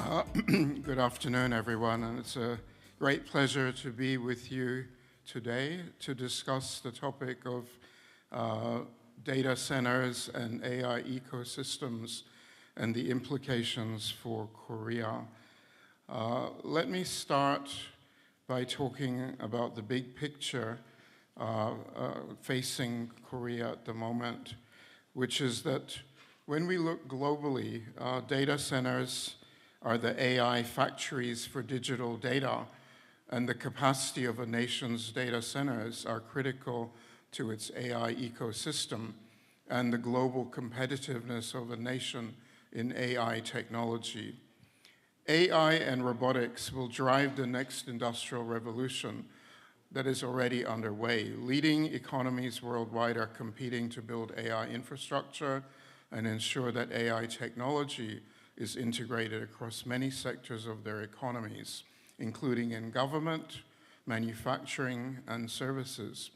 Good afternoon, everyone, and it's a great pleasure to be with you today to discuss the topic of data centers and AI ecosystems and the implications for Korea. Let me start by talking about the big picture facing Korea at the moment, which is that when we look globally, data centers are the AI factories for digital data, and the capacity of a nation's data centers are critical to its AI ecosystem and the global competitiveness of a nation in AI technology. AI and robotics will drive the next industrial revolution that is already underway. Leading economies worldwide are competing to build AI infrastructure and ensure that AI technology is integrated across many sectors of their economies, including in government, manufacturing, and services.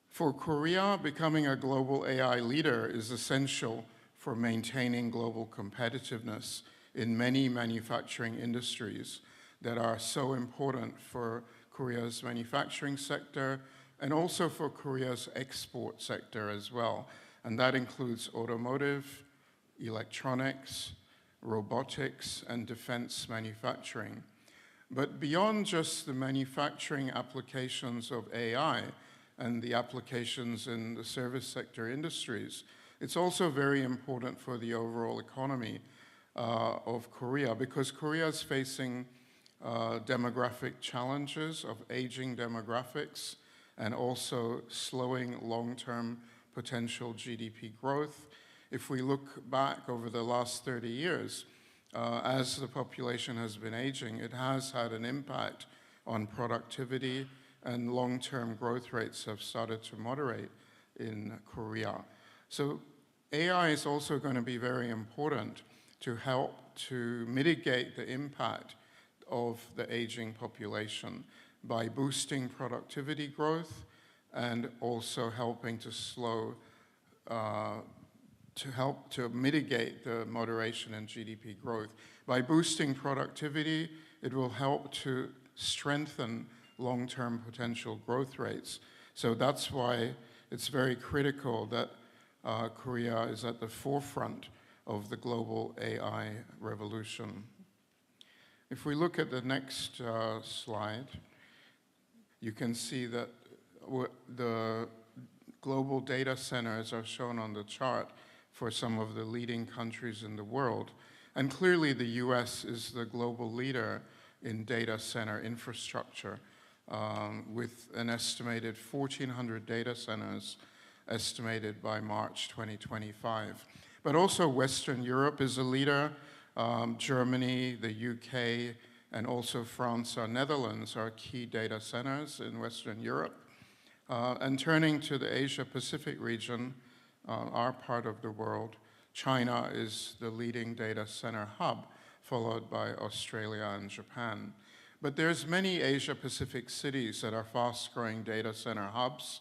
For Korea, becoming a global AI leader is essential for maintaining global competitiveness in many manufacturing industries that are so important for Korea's manufacturing sector and also for Korea's export sector as well. And that includes automotive, electronics, robotics, and defense manufacturing. But beyond just the manufacturing applications of AI and the applications in the service sector industries, it's also very important for the overall economy of Korea, because Korea is facing demographic challenges of aging demographics and also slowing long-term potential GDP growth. If we look back over the last 30 years, as the population has been aging, it has had an impact on productivity, and long-term growth rates have started to moderate in Korea. So AI is also going to be very important to help to mitigate the impact of the aging population by boosting productivity growth and also helping to help to mitigate the moderation in GDP growth. By boosting productivity, it will help to strengthen long-term potential growth rates. So that's why it's very critical that Korea is at the forefront of the global AI revolution. If we look at the next slide, you can see that the global data centers are shown on the chart for some of the leading countries in the world. And clearly the US is the global leader in data center infrastructure, with an estimated 1,400 data centers estimated by March 2025. But also Western Europe is a leader. Germany, the UK, and also France or Netherlands are key data centers in Western Europe. And turning to the Asia-Pacific region, our part of the world, China is the leading data center hub, followed by Australia and Japan. But there's many Asia-Pacific cities that are fast-growing data center hubs,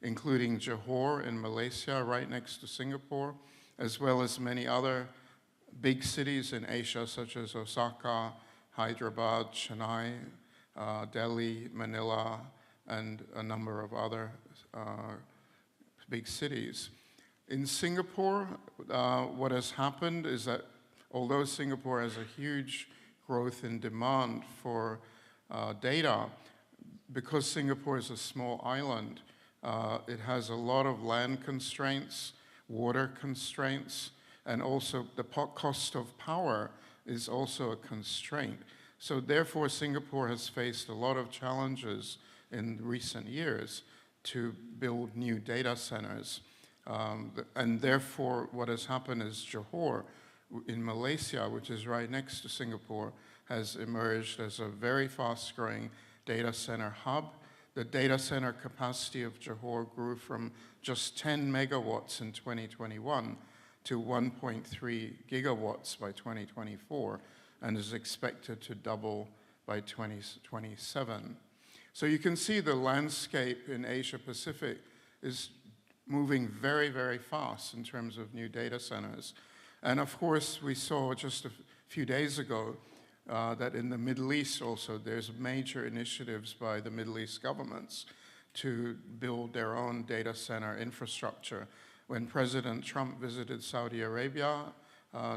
including Johor in Malaysia, right next to Singapore, as well as many other big cities in Asia, such as Osaka, Hyderabad, Chennai, Delhi, Manila, and a number of other big cities. In Singapore, what has happened is that although Singapore has a huge growth in demand for data, because Singapore is a small island, it has a lot of land constraints, water constraints, and also the cost of power is also a constraint. So therefore, Singapore has faced a lot of challenges in recent years to build new data centers. And therefore, what has happened is Johor in Malaysia, which is right next to Singapore, has emerged as a very fast-growing data center hub. The data center capacity of Johor grew from just 10 megawatts in 2021 to 1.3 gigawatts by 2024, and is expected to double by 2027. So you can see the landscape in Asia Pacific is moving very, very fast in terms of new data centers. And of course, we saw just a few days ago that in the Middle East also there's major initiatives by the Middle East governments to build their own data center infrastructure. When President Trump visited Saudi Arabia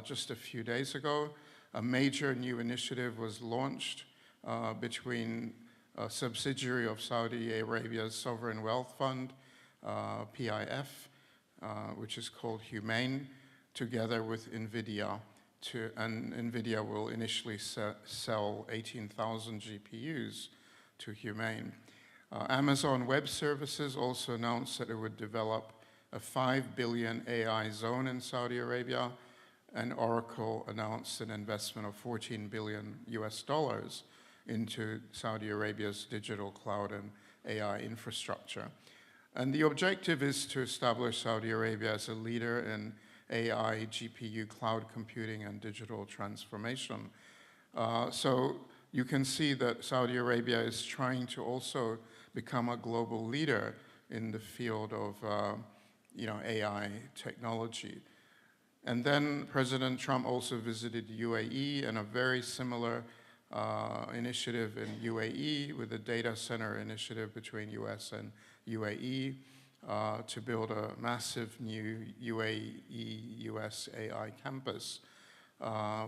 just a few days ago, a major new initiative was launched between a subsidiary of Saudi Arabia's Sovereign Wealth Fund, PIF, which is called Humane, together with NVIDIA. And NVIDIA will initially sell 18,000 GPUs to Humane. Amazon Web Services also announced that it would develop a 5 billion AI zone in Saudi Arabia, and Oracle announced an investment of $14 billion into Saudi Arabia's digital cloud and AI infrastructure. And the objective is to establish Saudi Arabia as a leader in AI, GPU, cloud computing, and digital transformation. So you can see that Saudi Arabia is trying to also become a global leader in the field of AI technology. And then President Trump also visited UAE, and a very similar initiative in UAE with a data center initiative between US and UAE to build a massive new UAE-US AI campus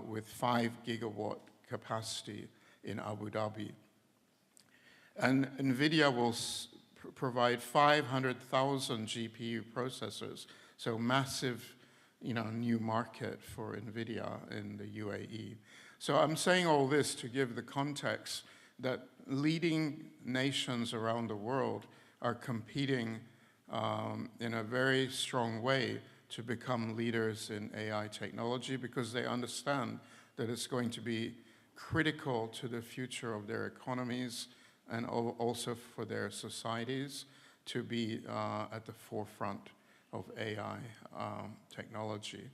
with 5 gigawatt capacity in Abu Dhabi. And NVIDIA will provide 500,000 GPU processors, so massive new market for NVIDIA in the UAE. So I'm saying all this to give the context that leading nations around the world are competing in a very strong way to become leaders in AI technology, because they understand that it's going to be critical to the future of their economies and also for their societies to be at the forefront of AI technology.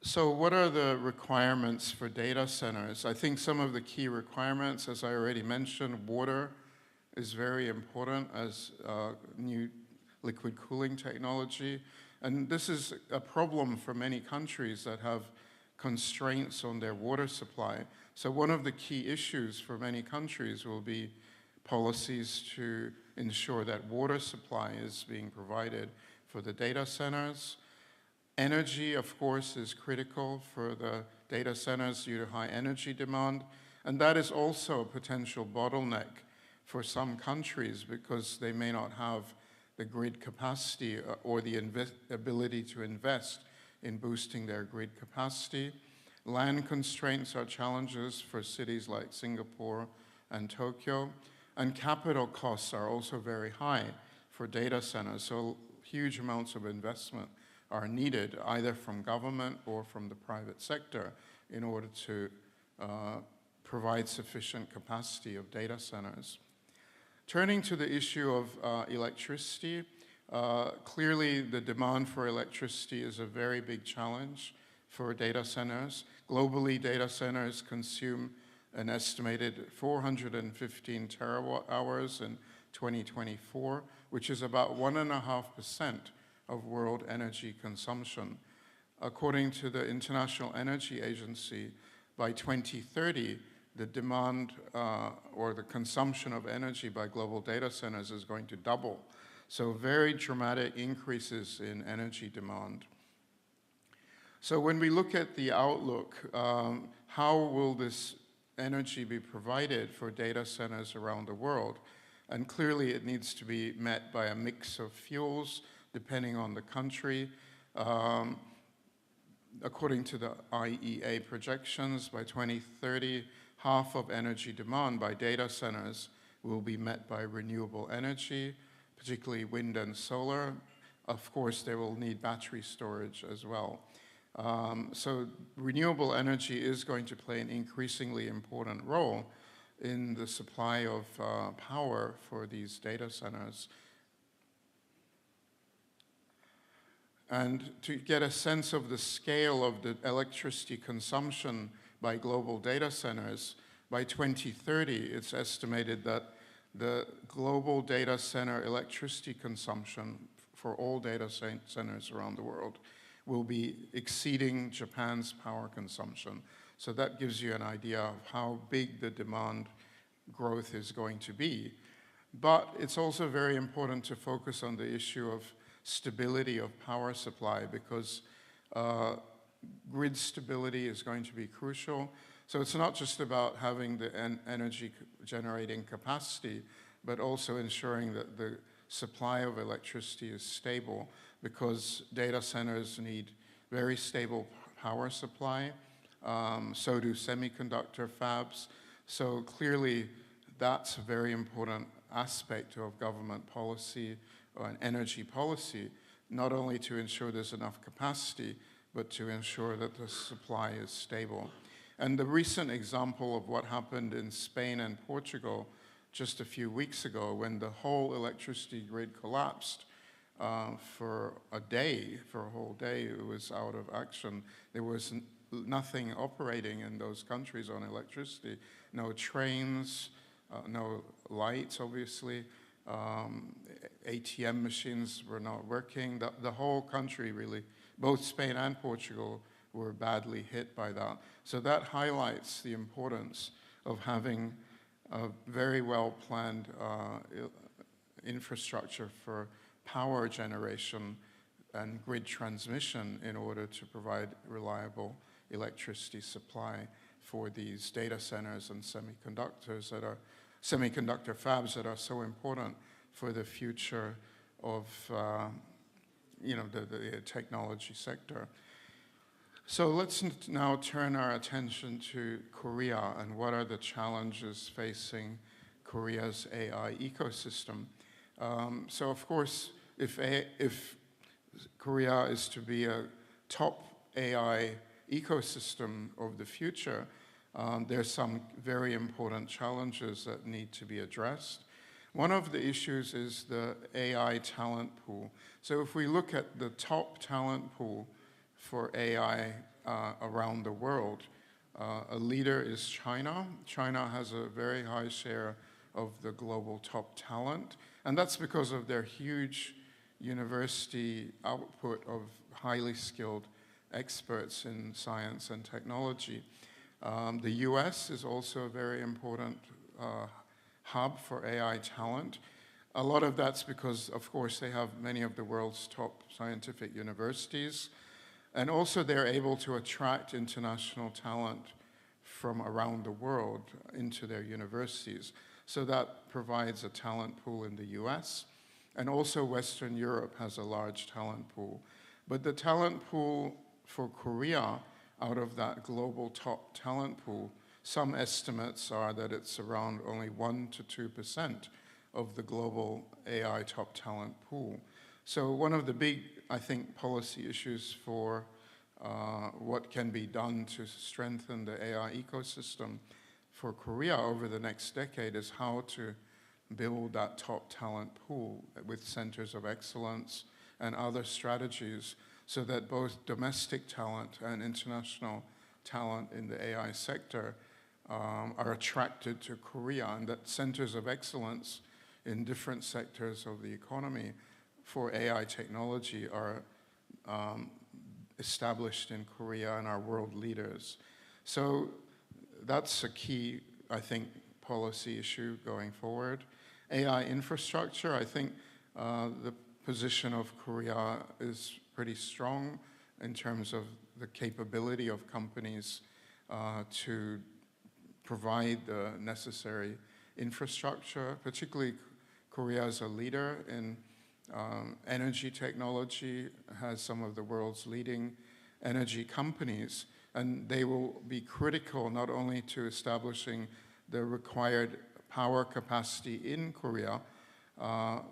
So what are the requirements for data centers? I think some of the key requirements, as I already mentioned, water is very important as new liquid cooling technology. And this is a problem for many countries that have constraints on their water supply. So one of the key issues for many countries will be policies to ensure that water supply is being provided for the data centers. Energy, of course, is critical for the data centers due to high energy demand. And that is also a potential bottleneck for some countries because they may not have the grid capacity or the ability to invest in boosting their grid capacity. Land constraints are challenges for cities like Singapore and Tokyo. And capital costs are also very high for data centers. So huge amounts of investment are needed either from government or from the private sector in order to provide sufficient capacity of data centers. Turning to the issue of electricity, clearly the demand for electricity is a very big challenge for data centers. Globally, data centers consume an estimated 415 terawatt hours in 2024, which is about 1.5% of world energy consumption. According to the International Energy Agency, by 2030, the demand or the consumption of energy by global data centers is going to double. So very dramatic increases in energy demand. So when we look at the outlook, how will this energy be provided for data centers around the world? And clearly it needs to be met by a mix of fuels depending on the country. According to the IEA projections, by 2030, half of energy demand by data centers will be met by renewable energy, particularly wind and solar. Of course, they will need battery storage as well. So renewable energy is going to play an increasingly important role in the supply of power for these data centers. And to get a sense of the scale of the electricity consumption by global data centers, by 2030, it's estimated that the global data center electricity consumption for all data centers around the world will be exceeding Japan's power consumption. So that gives you an idea of how big the demand growth is going to be. But it's also very important to focus on the issue of stability of power supply, because grid stability is going to be crucial. So it's not just about having the energy generating capacity, but also ensuring that the supply of electricity is stable, because data centers need very stable power supply. So do semiconductor fabs. So clearly, that's a very important aspect of government policy or energy policy, not only to ensure there's enough capacity, but to ensure that the supply is stable. And the recent example of what happened in Spain and Portugal just a few weeks ago, when the whole electricity grid collapsed for a whole day, it was out of action. There was nothing operating in those countries on electricity. No trains, no lights, obviously. ATM machines were not working. The whole country really, both Spain and Portugal, were badly hit by that. So that highlights the importance of having a very well-planned infrastructure for power generation and grid transmission in order to provide reliable electricity supply for these data centers and semiconductor fabs that are so important for the future of the technology sector. So let's now turn our attention to Korea and what are the challenges facing Korea's AI ecosystem. So of course, if Korea is to be a top AI ecosystem of the future, there's some very important challenges that need to be addressed. One of the issues is the AI talent pool. So if we look at the top talent pool for AI around the world, a leader is China. China has a very high share of the global top talent, and that's because of their huge university output of highly skilled experts in science and technology. The US is also a very important hub for AI talent. A lot of that's because, of course, they have many of the world's top scientific universities, and also they're able to attract international talent from around the world into their universities. So that provides a talent pool in the US, and also Western Europe has a large talent pool. But the talent pool for Korea, out of that global top talent pool, some estimates are that it's around only 1% to 2% of the global AI top talent pool. So one of the big, I think, policy issues for what can be done to strengthen the AI ecosystem for Korea over the next decade is how to build that top talent pool with centers of excellence and other strategies so that both domestic talent and international talent in the AI sector are attracted to Korea, and that centers of excellence in different sectors of the economy for AI technology are established in Korea and are world leaders. So that's a key, I think, policy issue going forward. AI infrastructure, I think the position of Korea is pretty strong in terms of the capability of companies to provide the necessary infrastructure. Particularly, Korea is a leader in energy technology, has some of the world's leading energy companies, and they will be critical not only to establishing the required power capacity in Korea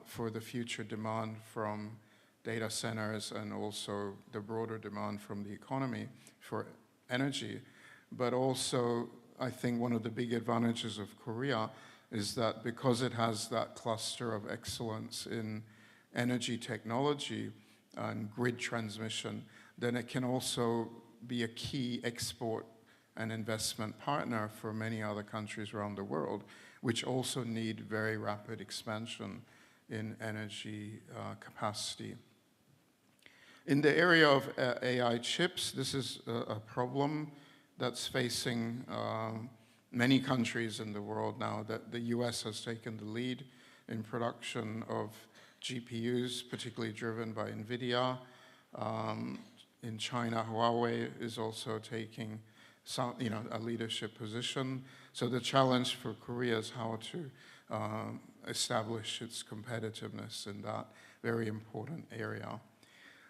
for the future demand from data centers and also the broader demand from the economy for energy, but also I think one of the big advantages of Korea is that because it has that cluster of excellence in energy technology and grid transmission, then it can also be a key export and investment partner for many other countries around the world, which also need very rapid expansion in energy capacity. In the area of AI chips, this is a problem that's facing many countries in the world now, that the US has taken the lead in production of GPUs, particularly driven by NVIDIA. In China, Huawei is also taking a leadership position. So the challenge for Korea is how to establish its competitiveness in that very important area.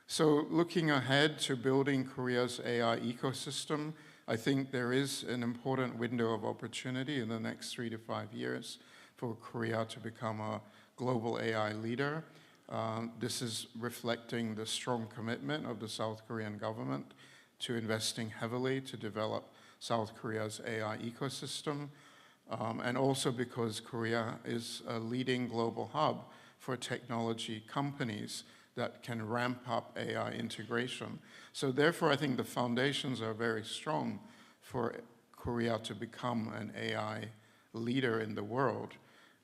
So looking ahead to building Korea's AI ecosystem, I think there is an important window of opportunity in the next 3 to 5 years for Korea to become a global AI leader. This is reflecting the strong commitment of the South Korean government to investing heavily to develop South Korea's AI ecosystem, and also because Korea is a leading global hub for technology companies that can ramp up AI integration. So therefore, I think the foundations are very strong for Korea to become an AI leader in the world.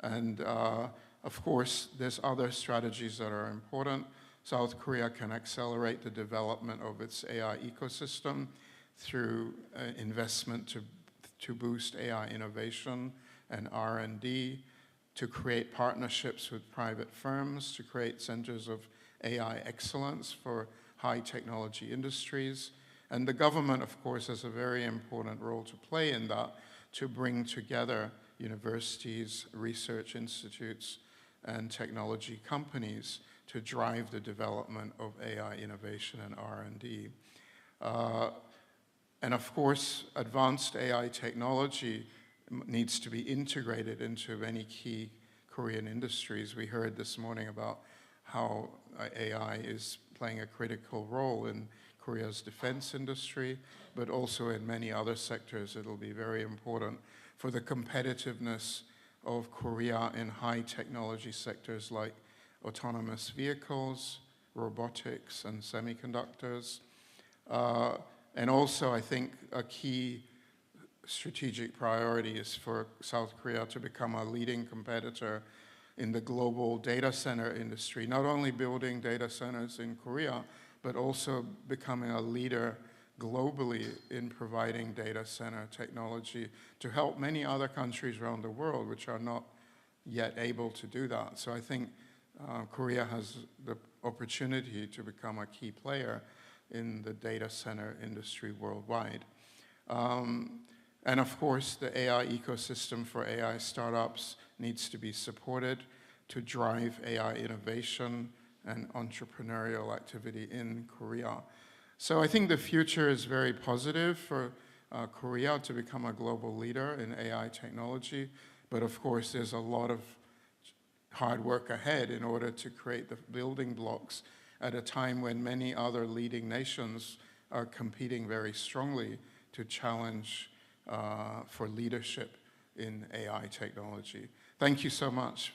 And of course, there's other strategies that are important. South Korea can accelerate the development of its AI ecosystem through investment to boost AI innovation and R&D, to create partnerships with private firms, to create centers of AI excellence for high technology industries. And the government, of course, has a very important role to play in that, to bring together universities, research institutes, and technology companies to drive the development of AI innovation and R&D. And of course, advanced AI technology needs to be integrated into many key Korean industries. We heard this morning about how AI is playing a critical role in Korea's defense industry, but also in many other sectors. It'll be very important for the competitiveness of Korea in high technology sectors like autonomous vehicles, robotics, and semiconductors. And also, I think a key strategic priority is for South Korea to become a leading competitor in the global data center industry, not only building data centers in Korea, but also becoming a leader globally in providing data center technology to help many other countries around the world which are not yet able to do that. So I think Korea has the opportunity to become a key player in the data center industry worldwide. And of course, the AI ecosystem for AI startups needs to be supported to drive AI innovation and entrepreneurial activity in Korea. So I think the future is very positive for Korea to become a global leader in AI technology. But of course, there's a lot of hard work ahead in order to create the building blocks at a time when many other leading nations are competing very strongly to challenge for leadership in AI technology. Thank you so much